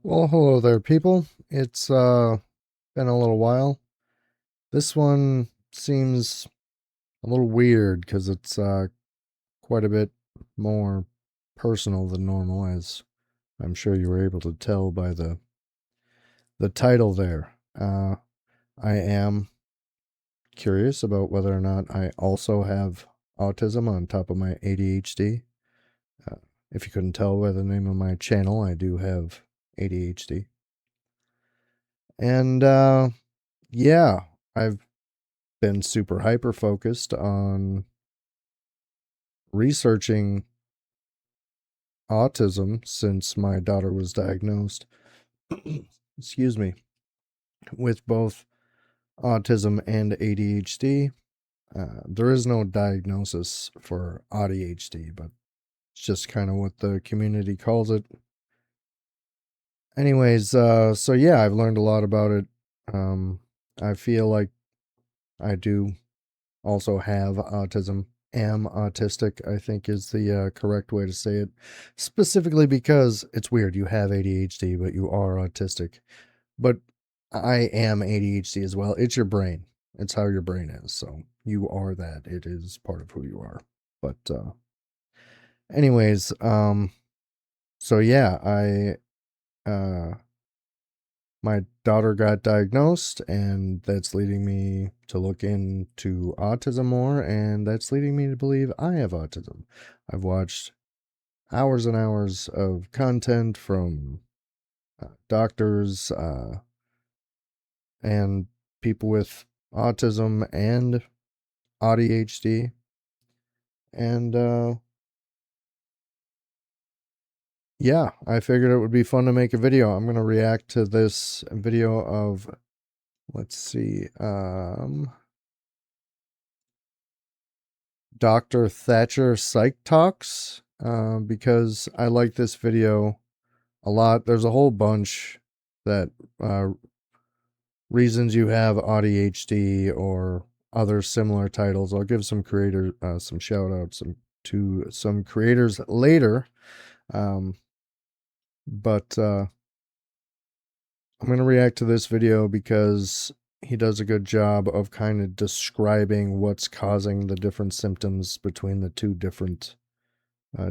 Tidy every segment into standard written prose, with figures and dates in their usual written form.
Well, hello there, people. It's been a little while. This one seems a little weird because it's quite a bit more personal than normal, as I'm sure you were able to tell by the title there. I am curious about whether or not I also have autism on top of my ADHD. Uh, if you couldn't tell by the name of my channel, I do have ADHD. And yeah, I've been super hyper focused on researching autism since my daughter was diagnosed, excuse me, with both autism and ADHD. There is no diagnosis for AuDHD, but it's just kind of what the community calls it. Anyways, so yeah, I've learned a lot about it. I feel like I do also have autism, am autistic, I think is the correct way to say it. Specifically because it's weird. You have ADHD, but you are autistic. But I am ADHD as well. It's your brain. It's how your brain is. So you are that. It is part of who you are. But anyways, so yeah, uh my daughter got diagnosed, and that's leading me to look into autism more, and that's leading me to believe I have autism. I've watched hours and hours of content from doctors and people with autism and ADHD, and yeah, I figured it would be fun to make a video. I'm going to react to this video of, let's see, DrThatcherPsychTalks, because I like this video a lot. There's a whole bunch that reasons you have ADHD or other similar titles. I'll give some creators some shout outs to some creators later. Um, but I'm going to react to this video because he does a good job of kind of describing what's causing the different symptoms between the two different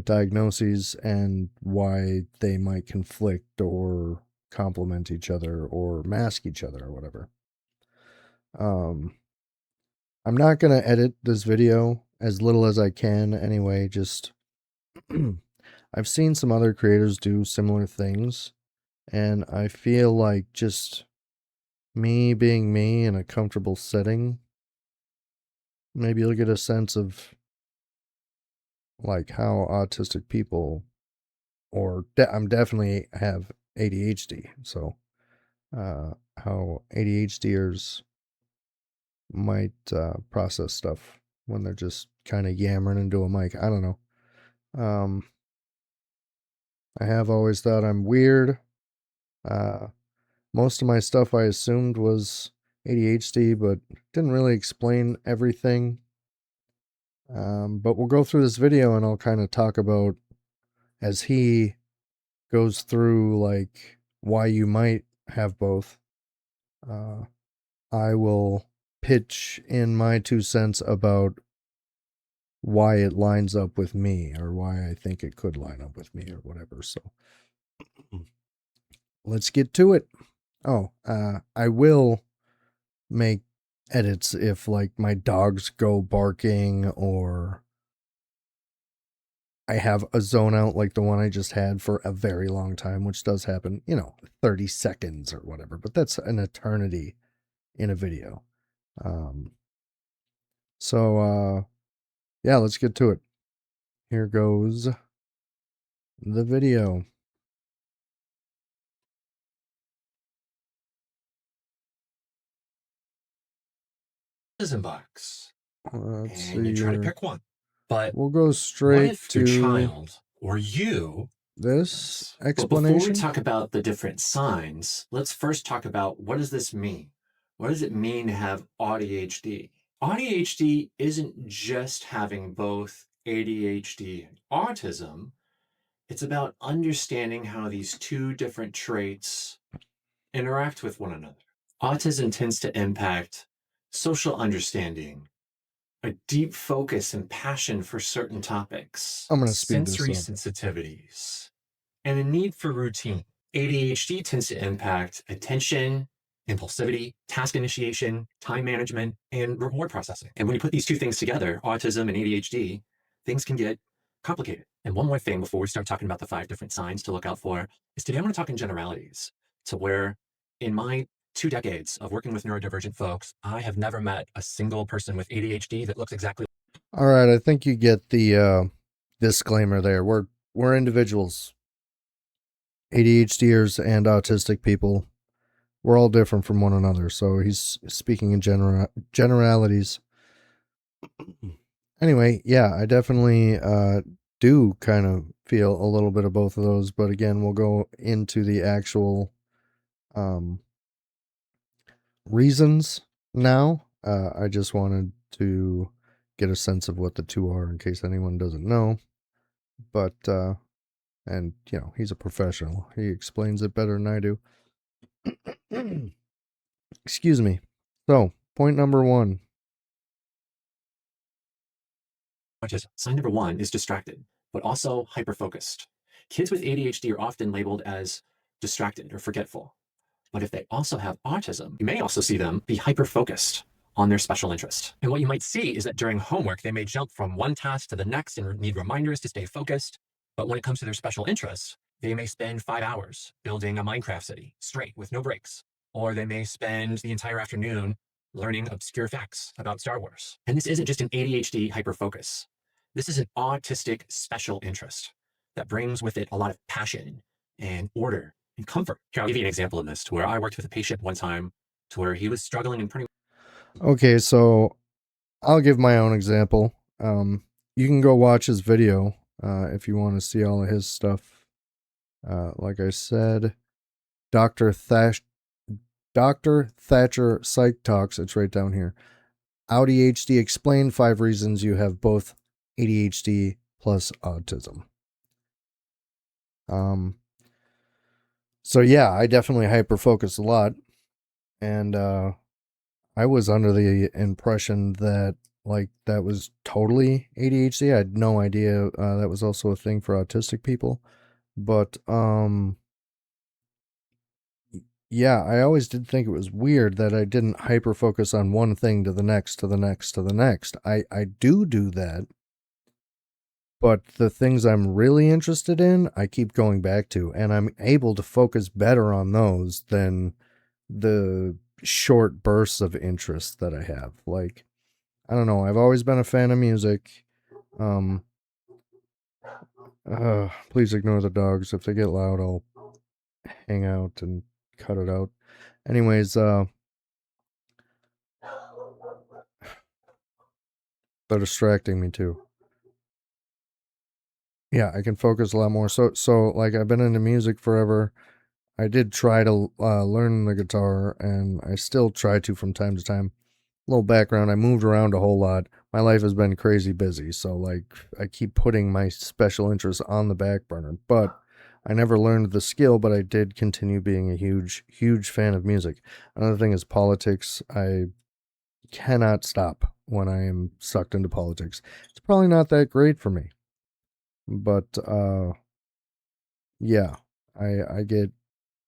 diagnoses and why they might conflict or complement each other or mask each other or whatever. Um, I'm not going to edit this video as little as I can anyway, just I've seen some other creators do similar things, and I feel like just me being me in a comfortable setting, maybe you'll get a sense of like how autistic people, or I'm definitely have ADHD, so how ADHDers might process stuff when they're just kind of yammering into a mic. I don't know. Um, I have always thought I'm weird. Uh, most of my stuff I assumed was ADHD, but didn't really explain everything. But we'll go through this video and I'll kind of talk about, as he goes through, like why you might have both. Uh, I will pitch in my 2 cents about why it lines up with me or why I think it could line up with me or whatever. So let's get to it. Oh, I will make edits if like my dogs go barking or I have a zone out like the one I just had for a very long time, which does happen, 30 seconds or whatever, but that's an eternity in a video. Um, so yeah, let's get to it. Here goes the video. Autism box, Let's and see you try to here. pick one. But We'll go what straight if your to child or you this this? But before we explanation. talk about the different signs, let's first talk about what does this mean? What does it mean to have ADHD? ADHD isn't just having both ADHD and autism. It's about understanding how these two different traits interact with one another. Autism tends to impact social understanding, a deep focus and passion for certain topics, I'm going to speed this sensory up. sensitivities, and a need for routine. ADHD tends to impact attention, impulsivity, task initiation, time management, and reward processing. And when you put these two things together, autism and ADHD, things can get complicated. And one more thing before we start talking about the 5 different signs to look out for is today I want to talk in generalities to where in my 2 decades of working with neurodivergent folks, I have never met a single person with ADHD that looks exactly. All right, I think you get the disclaimer there. We're individuals, ADHDers and autistic people. We're all different from one another. So he's speaking in generalities. Anyway, yeah, I definitely do kind of feel a little bit of both of those, but again, we'll go into the actual um, reasons now. I just wanted to get a sense of what the two are in case anyone doesn't know. But and you know, he's a professional. He explains it better than I do. Excuse me. So, point number 1. Sign number 1 is distracted, but also hyper-focused. Kids with ADHD are often labeled as distracted or forgetful. But if they also have autism, you may also see them be hyper-focused on their special interest. And what you might see is that during homework, they may jump from one task to the next and need reminders to stay focused. But when it comes to their special interests, they may spend 5 hours building a Minecraft city straight with no breaks. Or they may spend the entire afternoon learning obscure facts about Star Wars. And this isn't just an ADHD hyperfocus. This is an autistic special interest that brings with it a lot of passion and order and comfort. Here, I'll give you an example of this to where I worked with a patient one time to where he was struggling and pretty. Okay, so I'll give my own example. You can go watch his video if you want to see all of his stuff. Like I said, Dr. Thatch, Dr. Thatcher Psych Talks. It's right down here. AuDHD Explained 5 reasons you have both ADHD plus autism. So yeah, I definitely hyper focus a lot, and I was under the impression that like that was totally ADHD. I had no idea that was also a thing for autistic people. But yeah, I always did think it was weird that I didn't hyper focus on one thing to the next to the next to the next. I do that, but the things I'm really interested in, I keep going back to, and I'm able to focus better on those than the short bursts of interest that I have. Like, I don't know, I've always been a fan of music. Um Please ignore the dogs. If they get loud, I'll hang out and cut it out. Anyways, they're distracting me too. Yeah, I can focus a lot more. So like I've been into music forever. I did try to learn the guitar, and I still try to from time to time. Little background: I moved around a whole lot. My life has been crazy busy, so like I keep putting my special interests on the back burner. But I never learned the skill, but I did continue being a huge fan of music. Another thing is politics. I cannot stop when I am sucked into politics. It's probably not that great for me, but yeah, I get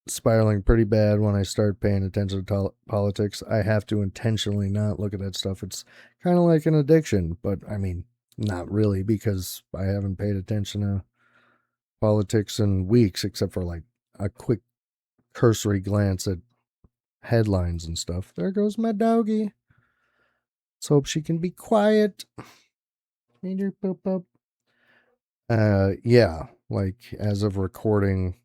spiraling pretty bad when I start paying attention to politics. I have to intentionally not look at that stuff. It's kind of like an addiction, but I mean, not really, because I haven't paid attention to politics in weeks, except for like a quick cursory glance at headlines and stuff. There goes my doggie. Let's hope she can be quiet. Need her poop up. Yeah, like as of recording,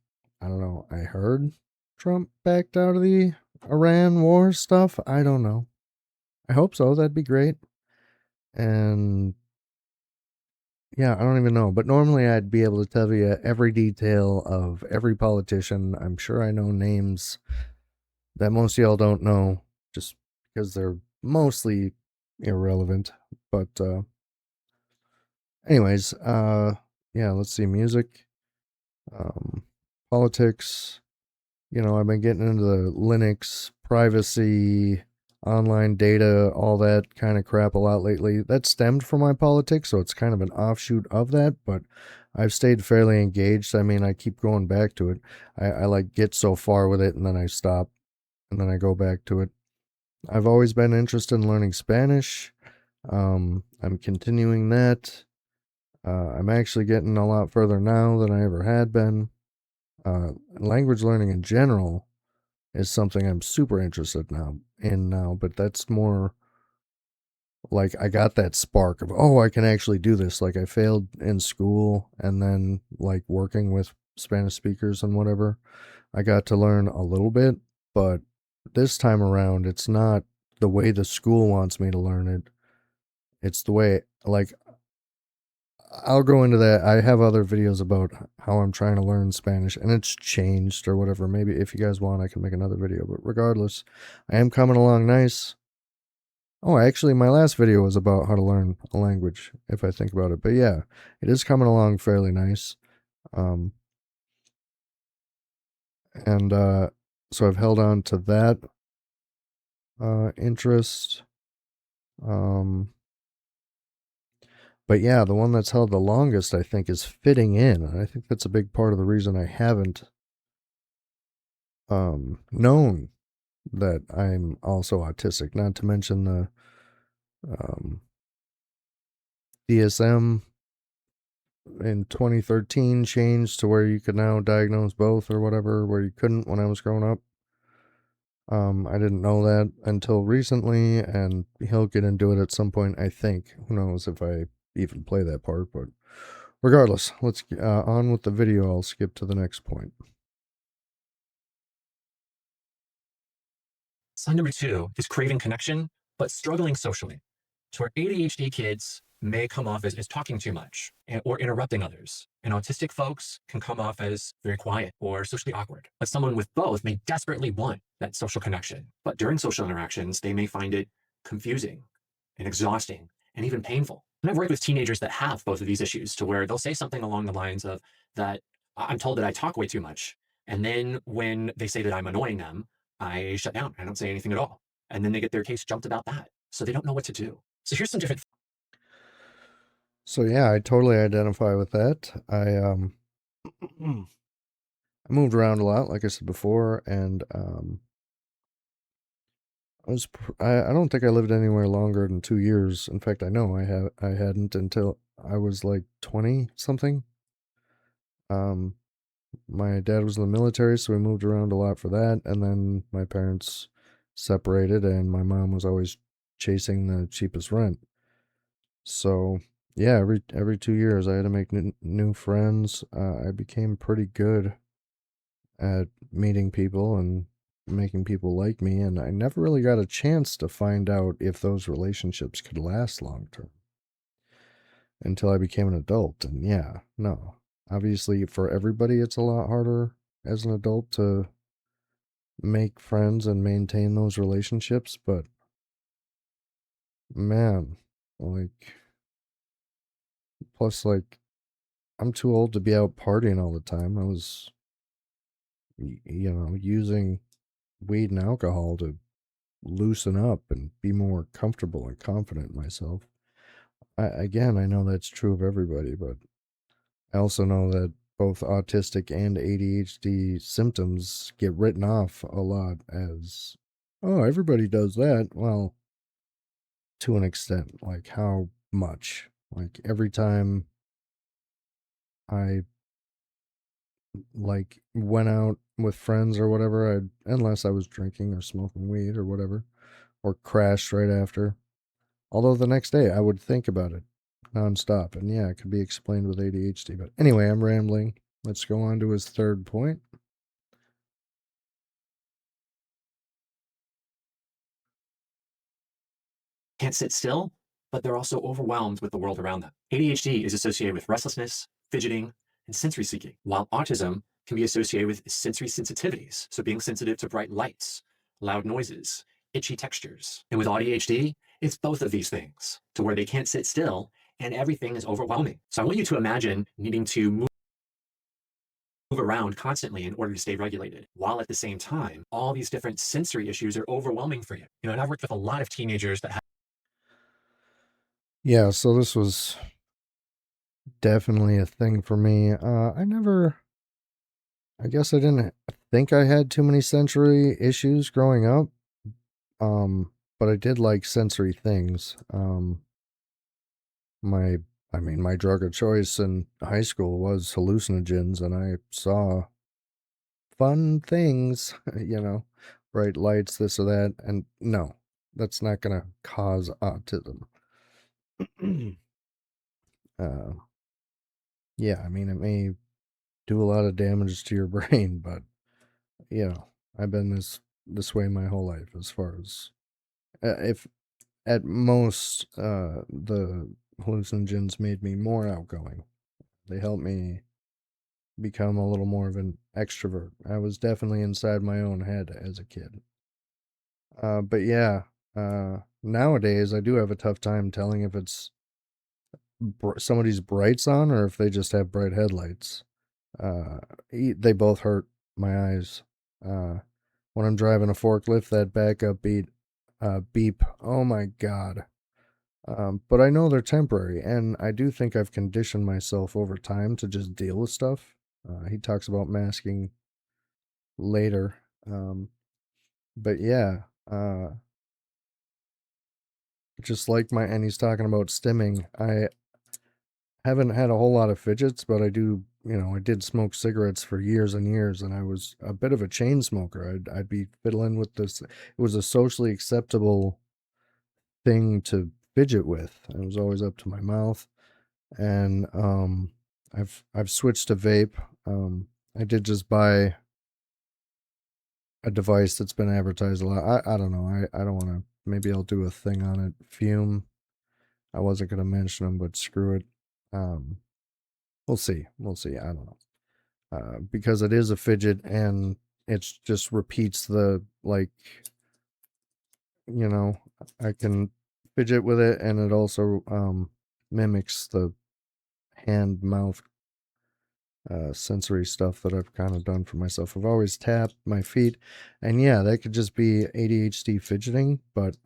I don't know. I heard Trump backed out of the Iran war stuff. I don't know. I hope so. That'd be great. And yeah, I don't even know. But normally I'd be able to tell you every detail of every politician. I'm sure I know names that most of y'all don't know just because they're mostly irrelevant. But anyways, yeah, let's see. Music. Politics. I've been getting into the Linux, privacy, online data, all that kind of crap a lot lately. That stemmed from my politics, so it's kind of an offshoot of that, but I've stayed fairly engaged. I mean, I keep going back to it. I like get so far with it and then I stop and then I go back to it. I've always been interested in learning Spanish. I'm continuing that. I'm actually getting a lot further now than I ever had been. Language learning in general is something I'm super interested now, but that's more like I got that spark of, oh, I can actually do this. Like I failed in school and then like working with Spanish speakers and whatever, I got to learn a little bit, but this time around it's not the way the school wants me to learn it. It's the way, like, I'll go into that. I have other videos about how I'm trying to learn Spanish and it's changed or whatever. Maybe if you guys want, I can make another video, but regardless, I am coming along nice. Oh, actually, my last video was about how to learn a language, if I think about it. But yeah, it is coming along fairly nice. Um, and so I've held on to that interest. Um, but yeah, the one that's held the longest, I think, is fitting in. And I think that's a big part of the reason I haven't known that I'm also autistic. Not to mention the um, DSM in 2013 changed to where you could now diagnose both or whatever, where you couldn't when I was growing up. I didn't know that until recently, and he'll get into it at some point, I think. Who knows if I even play that part, but regardless, let's on with the video. I'll skip to the next point. Sign number 2 is craving connection, but struggling socially. So where ADHD kids may come off as talking too much or interrupting others, and autistic folks can come off as very quiet or socially awkward. But someone with both may desperately want that social connection. But during social interactions, they may find it confusing and exhausting and even painful. And I've worked with teenagers that have both of these issues to where they'll say something along the lines of that I'm told that I talk way too much. And then when they say that I'm annoying them, I shut down. I don't say anything at all. And then they get their case jumped about that. So they don't know what to do. So here's some different. So yeah, I totally identify with that. I moved around a lot, like I said before, and I don't think I lived anywhere longer than 2 years. In fact, I know I hadn't until I was like 20 something. Um, my dad was in the military, so we moved around a lot for that, and then my parents separated, and my mom was always chasing the cheapest rent. So yeah, every 2 years I had to make new friends. I became pretty good at meeting people and making people like me, and I never really got a chance to find out if those relationships could last long term until I became an adult. And yeah, no. Obviously, for everybody, it's a lot harder as an adult to make friends and maintain those relationships, but man, like, plus, like, I'm too old to be out partying all the time. I was, using weed and alcohol to loosen up and be more comfortable and confident in myself. Again, I know that's true of everybody, but I also know that both autistic and ADHD symptoms get written off a lot as, oh, everybody does that. Well, to an extent, like how much? Like every time I like went out with friends or whatever, unless I was drinking or smoking weed or whatever, or crashed right after. Although the next day I would think about it nonstop. And yeah, it could be explained with ADHD. But anyway, I'm rambling. Let's go on to his third point. Can't sit still, but they're also overwhelmed with the world around them. ADHD is associated with restlessness, fidgeting, and sensory seeking, while autism can be associated with sensory sensitivities, so being sensitive to bright lights, loud noises, itchy textures. And with AuDHD, it's both of these things, to where they can't sit still and everything is overwhelming. So I want you to imagine needing to around constantly in order to stay regulated, while at the same time, all these different sensory issues are overwhelming for you. And I've worked with a lot of teenagers that have. Yeah, so this was definitely a thing for me. I guess I didn't think I had too many sensory issues growing up. But I did like sensory things. My, my drug of choice in high school was hallucinogens, and I saw fun things, bright lights, this or that. And no, that's not going to cause autism. uh, yeah, I mean, it may do a lot of damage to your brain, but I've been this way my whole life. As far as if at most, the hallucinogens made me more outgoing. They helped me become a little more of an extrovert. I was definitely inside my own head as a kid. But yeah, nowadays I do have a tough time telling if it's somebody's brights on or if they just have bright headlights. Uh, they both hurt my eyes. Uh, when I'm driving a forklift, that backup beep. Oh my god. But I know they're temporary, and I do think I've conditioned myself over time to just deal with stuff. He talks about masking later. But yeah, just like and he's talking about stimming. I haven't had a whole lot of fidgets, but I do, I did smoke cigarettes for years and years, and I was a bit of a chain smoker. I'd be fiddling with this. It was a socially acceptable thing to fidget with. It was always up to my mouth. And I've switched to vape. I did just buy a device that's been advertised a lot. I don't know. I don't want to. Maybe I'll do a thing on it. Fume. I wasn't gonna mention them, but screw it. Um, we'll see. We'll see. I don't know. Because it is a fidget and it's just repeats the like. You know, I can fidget with it, and it also mimics the hand mouth sensory stuff that I've kind of done for myself. I've always tapped my feet, and yeah, that could just be ADHD fidgeting, but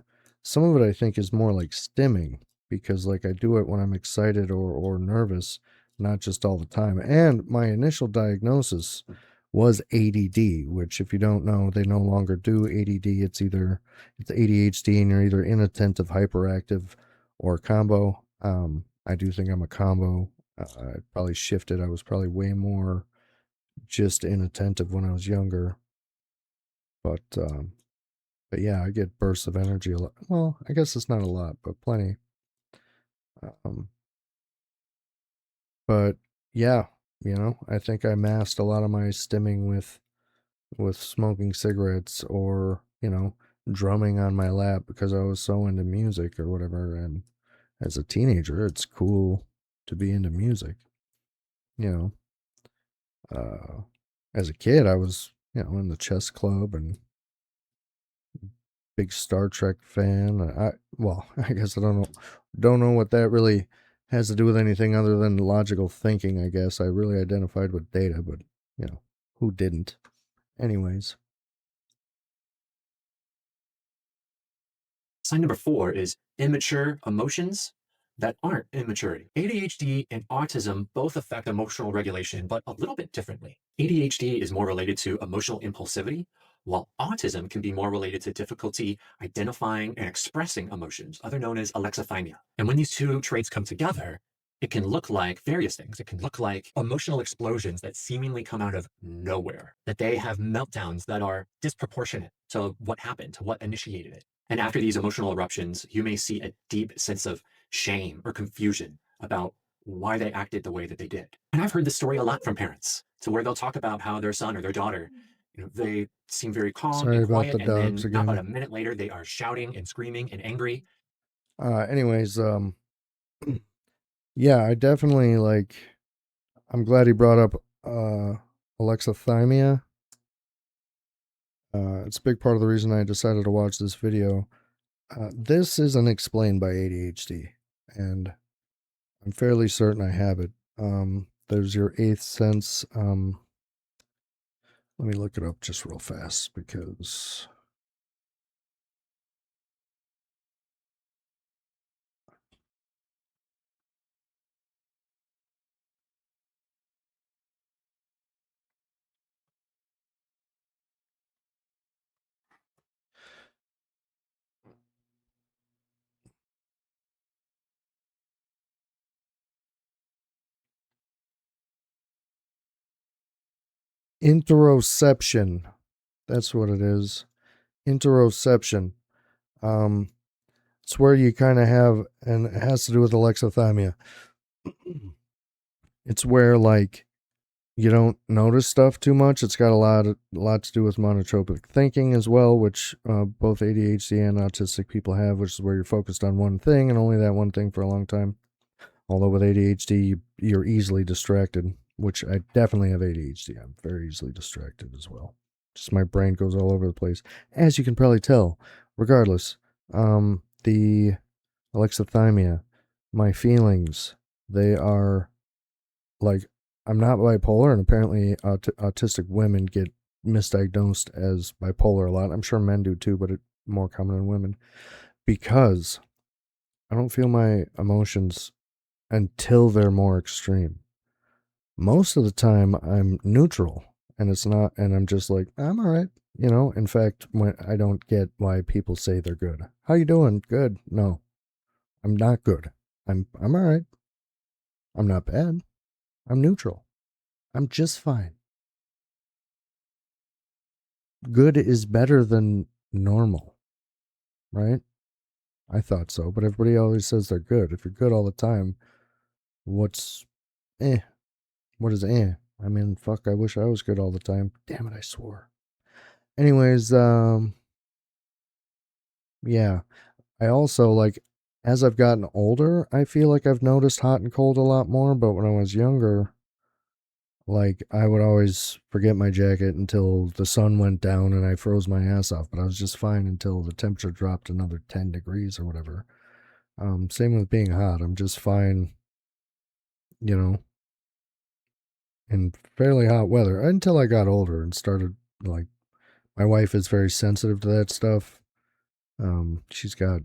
some of it I think is more like stimming because like I do it when I'm excited or nervous, not just all the time. And my initial diagnosis was ADD, which if you don't know, they no longer do ADD. It's ADHD, and you're either inattentive, hyperactive, or combo. I do think I'm a combo. I probably shifted. I was probably way more just inattentive when I was younger. But yeah, I get bursts of energy a lot. Well, I guess it's not a lot, but plenty. Um, but yeah, I think I masked a lot of my stimming with smoking cigarettes or drumming on my lap because I was so into music or whatever. And as a teenager, it's cool to be into music. You know, uh, as a kid, I was in the chess club and big Star Trek fan. I guess I don't know what that really has to do with anything other than logical thinking. I guess I really identified with Data, but who didn't? Anyways, Sign number 4 is immature emotions that aren't immaturity. ADHD and autism both affect emotional regulation, but a little bit differently. ADHD is more related to emotional impulsivity, while autism can be more related to difficulty identifying and expressing emotions, other known as alexithymia. And when these two traits come together, it can look like various things. It can look like emotional explosions that seemingly come out of nowhere, that they have meltdowns that are disproportionate to what happened, to what initiated it. And after these emotional eruptions, you may see a deep sense of shame or confusion about why they acted the way that they did. And I've heard this story a lot from parents, to where they'll talk about how their son or their daughter, they seem very calm sorry and about quiet, the and dogs then not about again. a minute later, they are shouting and screaming and angry. Anyways, yeah, I definitely like. I'm glad he brought up alexithymia. It's a big part of the reason I decided to watch this video. This isn't explained by ADHD, and I'm fairly certain I have it. There's your eighth sense. Let me look it up just real fast because interoception. That's what it is. Interoception. It's where you kind of have, and it has to do with alexithymia. It's where like you don't notice stuff too much. It's got a lot to do with monotropic thinking as well, which both ADHD and autistic people have, which is where you're focused on one thing and only that one thing for a long time. Although with ADHD, you're easily distracted, which I definitely have ADHD. I'm very easily distracted as well. Just my brain goes all over the place, as you can probably tell. Regardless, the alexithymia, my feelings, they are like, I'm not bipolar, and apparently autistic women get misdiagnosed as bipolar a lot. I'm sure men do too, but it's more common in women because I don't feel my emotions until they're more extreme. Most of the time, I'm neutral, and it's not, and I'm just like, I'm all right. In fact, when I don't get why people say they're good. How you doing? Good. No, I'm not good. I'm all right. I'm not bad. I'm neutral. I'm just fine. Good is better than normal, right? I thought so, but everybody always says they're good. If you're good all the time, what's eh? What is eh? I mean, fuck, I wish I was good all the time. Damn it, I swore. Anyways, yeah. I also like as I've gotten older, I feel like I've noticed hot and cold a lot more, but when I was younger, like I would always forget my jacket until the sun went down and I froze my ass off, but I was just fine until the temperature dropped another 10 degrees or whatever. Same with being hot. I'm just fine, you know, in fairly hot weather until I got older and started like my wife is very sensitive to that stuff. She's got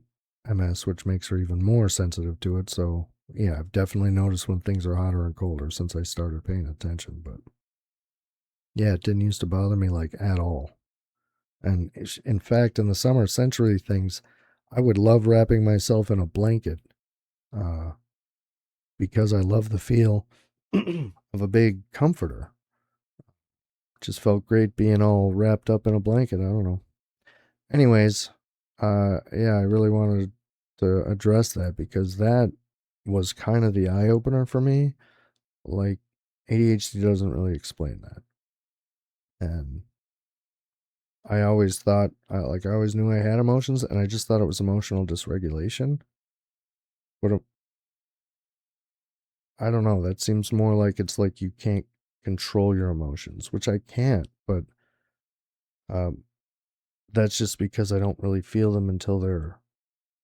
MS, which makes her even more sensitive to it. So yeah, I've definitely noticed when things are hotter and colder since I started paying attention. But yeah, it didn't used to bother me like at all. And in fact, in the summer century things, I would love wrapping myself in a blanket uh, because I love the feel of a big comforter. Just felt great being all wrapped up in a blanket. I don't know. Anyways, yeah, I really wanted to address that because that was kind of the eye opener for me. Like, ADHD doesn't really explain that. And I always thought, I always knew I had emotions, and I just thought it was emotional dysregulation. But I don't know. That seems more like it's like you can't control your emotions, which I can't, but um, that's just because I don't really feel them until they're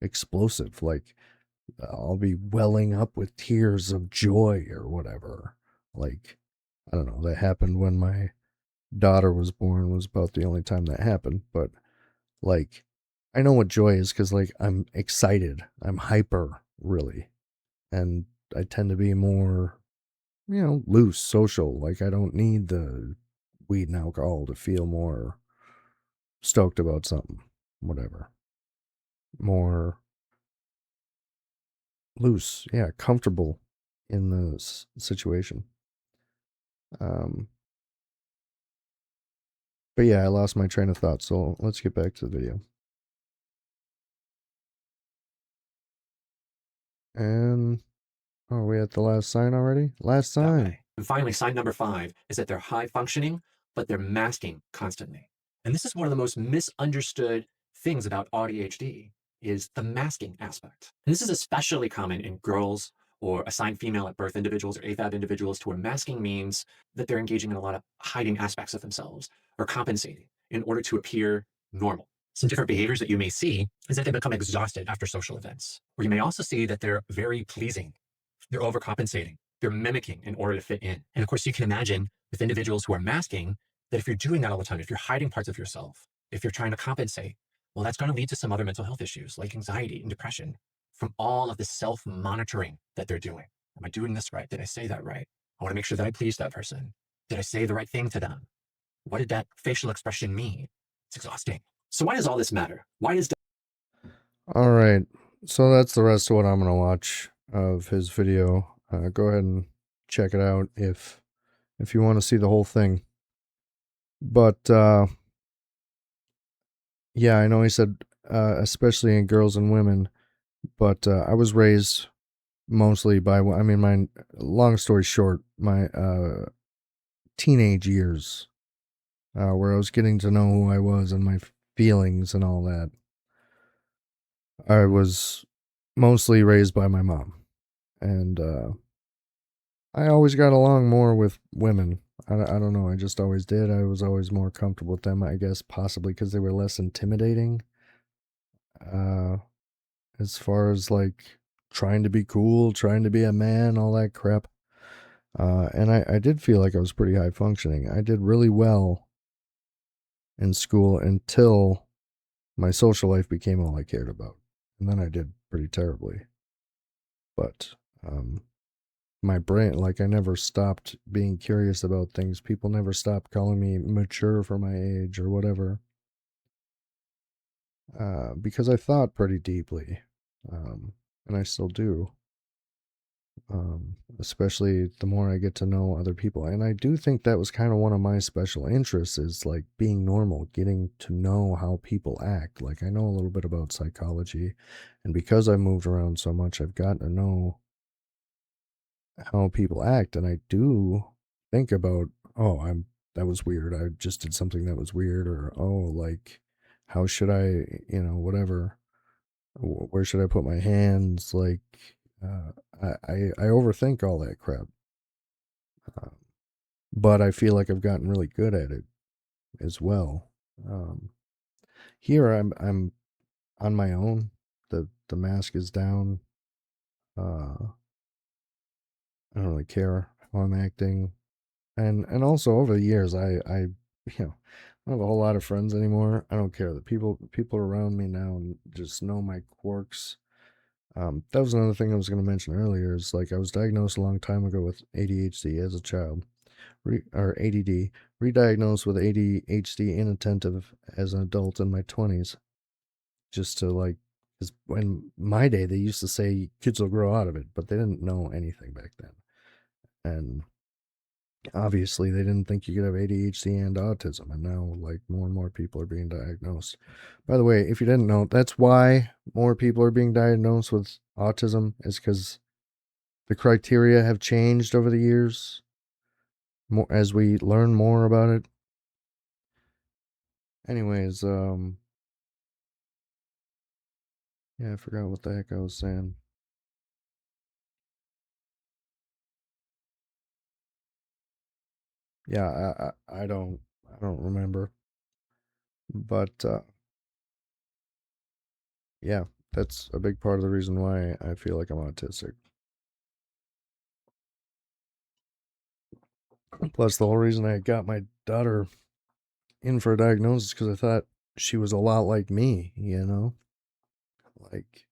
explosive. Like, I'll be welling up with tears of joy or whatever. Like, I don't know. That happened when my daughter was born, was about the only time that happened. But, like, I know what joy is because, like, I'm excited. I'm hyper, really. And I tend to be more, loose, social. Like, I don't need the weed and alcohol to feel more stoked about something, whatever. More loose, yeah, comfortable in the situation. Um, but yeah, I lost my train of thought, so let's get back to the video. And are we at the last sign already? Last sign. And finally, sign number 5 is that they're high functioning, but they're masking constantly. And this is one of the most misunderstood things about AuDHD is the masking aspect. And this is especially common in girls or assigned female at birth individuals or AFAB individuals to where masking means that they're engaging in a lot of hiding aspects of themselves or compensating in order to appear normal. Some different behaviors that you may see is that they become exhausted after social events. Or you may also see that they're very pleasing. They're overcompensating. They're mimicking in order to fit in. And of course, you can imagine with individuals who are masking, that if you're doing that all the time, if you're hiding parts of yourself, if you're trying to compensate, well, that's going to lead to some other mental health issues like anxiety and depression from all of the self-monitoring that they're doing. Am I doing this right? Did I say that right? I want to make sure that I please that person. Did I say the right thing to them? What did that facial expression mean? It's exhausting. So why does all this matter? Why does All right. So that's the rest of what I'm going to watch of his video. Go ahead and check it out if you want to see the whole thing. But yeah, I know he said especially in girls and women, but I was raised mostly by, I mean, my long story short, my teenage years, where I was getting to know who I was and my feelings and all that. I was mostly raised by my mom, and I always got along more with women. I don't know. I just always did. I was always more comfortable with them, I guess, possibly because they were less intimidating. Uh, as far as like trying to be cool, trying to be a man, all that crap. And I did feel like I was pretty high functioning. I did really well in school until my social life became all I cared about. And then I did pretty terribly. But my brain, like, I never stopped being curious about things. People never stopped calling me mature for my age or whatever. Because I thought pretty deeply. And I still do. Especially the more I get to know other people. And I do think that was kind of one of my special interests is like being normal, getting to know how people act. Like I know a little bit about psychology, and because I moved around so much, I've gotten to know how people act. And I do think about, oh, that was weird. I just did something that was weird, or oh, like how should I, whatever. Where should I put my hands? Like, uh, I overthink all that crap. Uh, but I feel like I've gotten really good at it as well. Um, Here I'm on my own. The mask is down. I don't really care how I'm acting, and also over the years I don't have a whole lot of friends anymore. I don't care. The people around me now just know my quirks. That was another thing I was going to mention earlier. Is like I was diagnosed a long time ago with ADHD as a child. Or ADD, re-diagnosed with ADHD inattentive as an adult in my 20s. Just to like, because in my day, they used to say kids will grow out of it, but they didn't know anything back then. And obviously, they didn't think you could have ADHD and autism. And now, like, more and more people are being diagnosed. By the way, if you didn't know, that's why more people are being diagnosed with autism, is because the criteria have changed over the years more as we learn more about it. Anyways, yeah, I forgot what the heck I was saying. Yeah, I don't remember. But yeah, that's a big part of the reason why I feel like I'm autistic. Plus, the whole reason I got my daughter in for a diagnosis because I thought she was a lot like me. Like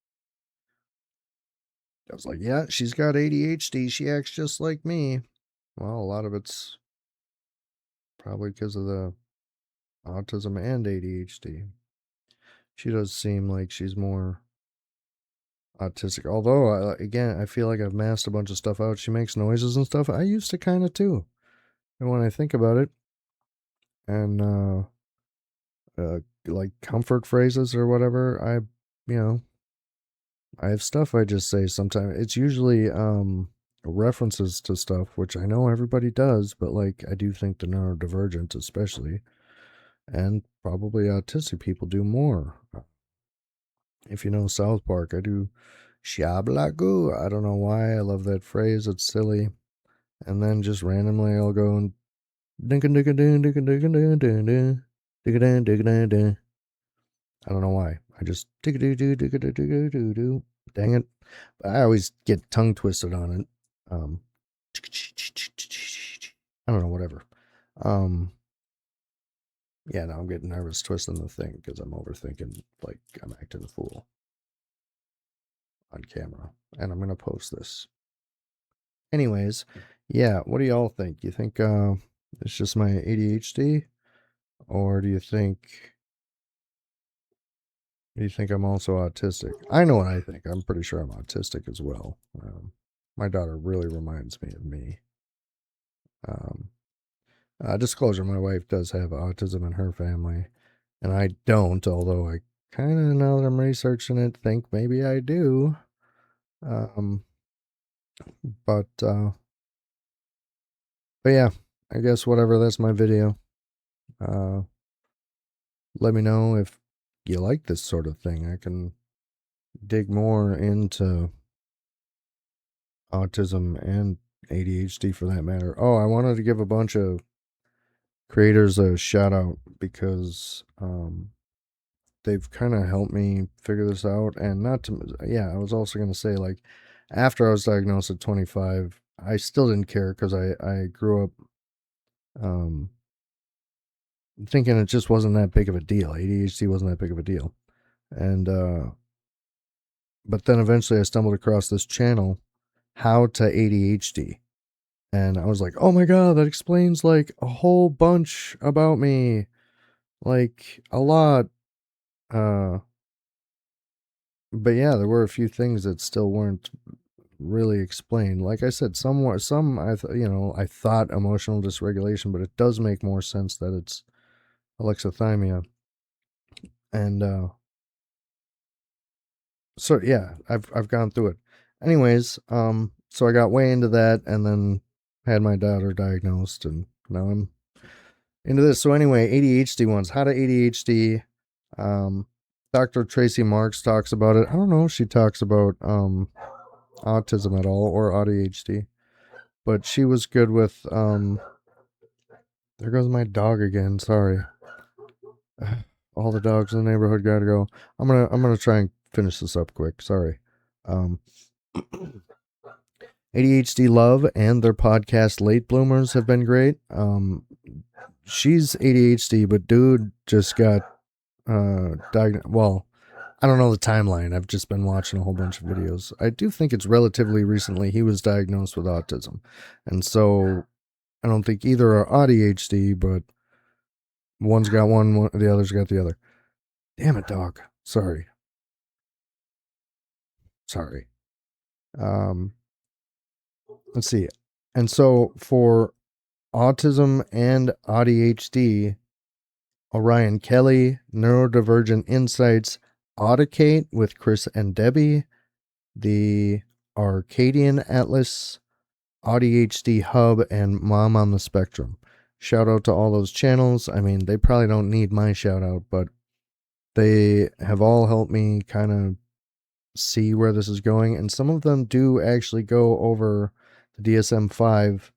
I was like, yeah, she's got ADHD. She acts just like me. Well, a lot of it's probably because of the autism and ADHD. She does seem like she's more autistic. Although, again, I feel like I've masked a bunch of stuff out. She makes noises and stuff. I used to kind of too. And when I think about it, and like comfort phrases or whatever, you know, I have stuff I just say sometimes. It's usually references to stuff, which I know everybody does, but like I do think the neurodivergent, especially, and probably autistic people do more. If you know South Park, I do Shablagu. I don't know why. I love that phrase. It's silly. And then just randomly I'll go and I don't know why. I just dang it. I always get tongue twisted on it. Um I don't know, whatever. Um Yeah, now I'm getting nervous twisting the thing because I'm overthinking, like I'm acting a fool on camera. And I'm going to post this. Anyways, yeah, what do y'all think? You think it's just my ADHD? Or do you think I'm also autistic? I know what I think. I'm pretty sure I'm autistic as well. My daughter really reminds me of me. Um, Disclosure, my wife does have autism in her family, and I don't, although I kind of, now that I'm researching it, think maybe I do. Um, but, uh, but yeah, I guess whatever, that's my video. Uh, Let me know if you like this sort of thing. I can dig more into autism and ADHD for that matter. Oh, I wanted to give a bunch of creators a shout out because they've kind of helped me figure this out. And not to, yeah, I was also going to say, like, after I was diagnosed at 25, I still didn't care because I grew up um, thinking it just wasn't that big of a deal. ADHD wasn't that big of a deal. And, but then eventually I stumbled across this channel, How to ADHD. And I was like, oh my God, that explains like a whole bunch about me. Like a lot. Uh, but yeah, there were a few things that still weren't really explained. Like I said, some I thought emotional dysregulation, but it does make more sense that it's alexithymia. And so yeah, I've gone through it. Anyways, so I got way into that, and then had my daughter diagnosed, and now I'm into this. So anyway, ADHD ones. How to ADHD. Um, Dr. Tracy Marks talks about it. I don't know if she talks about autism at all or AuDHD, but she was good with there goes my dog again. Sorry. All the dogs in the neighborhood gotta go. I'm gonna try and finish this up quick. Sorry. Um ADHD Love and their podcast Late Bloomers have been great. She's ADHD, but dude just got diagnosed. Well, I don't know the timeline. I've just been watching a whole bunch of videos. I do think it's relatively recently he was diagnosed with autism. And so I don't think either are ADHD, but one's got one, the other's got the other. Damn it, dog. Sorry. Sorry. Um, let's see. And so for autism and ADHD, Orion Kelly, Neurodivergent Insights, Audicate with Chris and Debbie, the Arcadian Atlas, AuDHD Hub, and Mom on the Spectrum. Shout out to all those channels. I mean, they probably don't need my shout out, but they have all helped me kind of see where this is going. And some of them do actually go over the DSM 5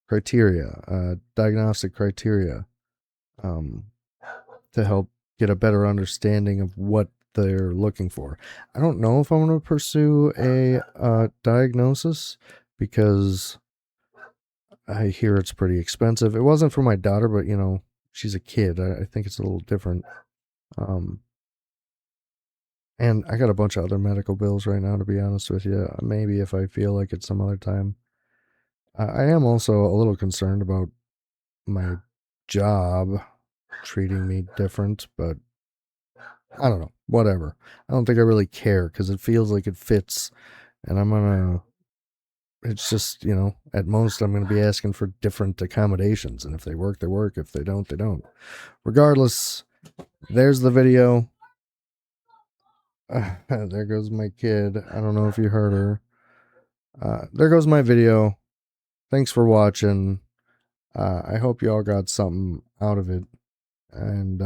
criteria, diagnostic criteria, um, to help get a better understanding of what they're looking for. I don't know if I'm going to pursue a diagnosis because I hear it's pretty expensive. It wasn't for my daughter, but she's a kid. I think it's a little different. Um, and I got a bunch of other medical bills right now, to be honest with you. Maybe if I feel like it some other time. I am also a little concerned about my job treating me different, but I don't know. Whatever. I don't think I really care because it feels like it fits, and it's just, at most I'm gonna be asking for different accommodations, and if they work, they work. If they don't, they don't. Regardless, there's the video. There goes my kid. I don't know if you heard her. There goes my video. Thanks for watching. I hope you all got something out of it. And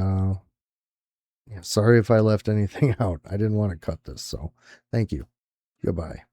yeah, sorry if I left anything out. I didn't want to cut this, so thank you. Goodbye.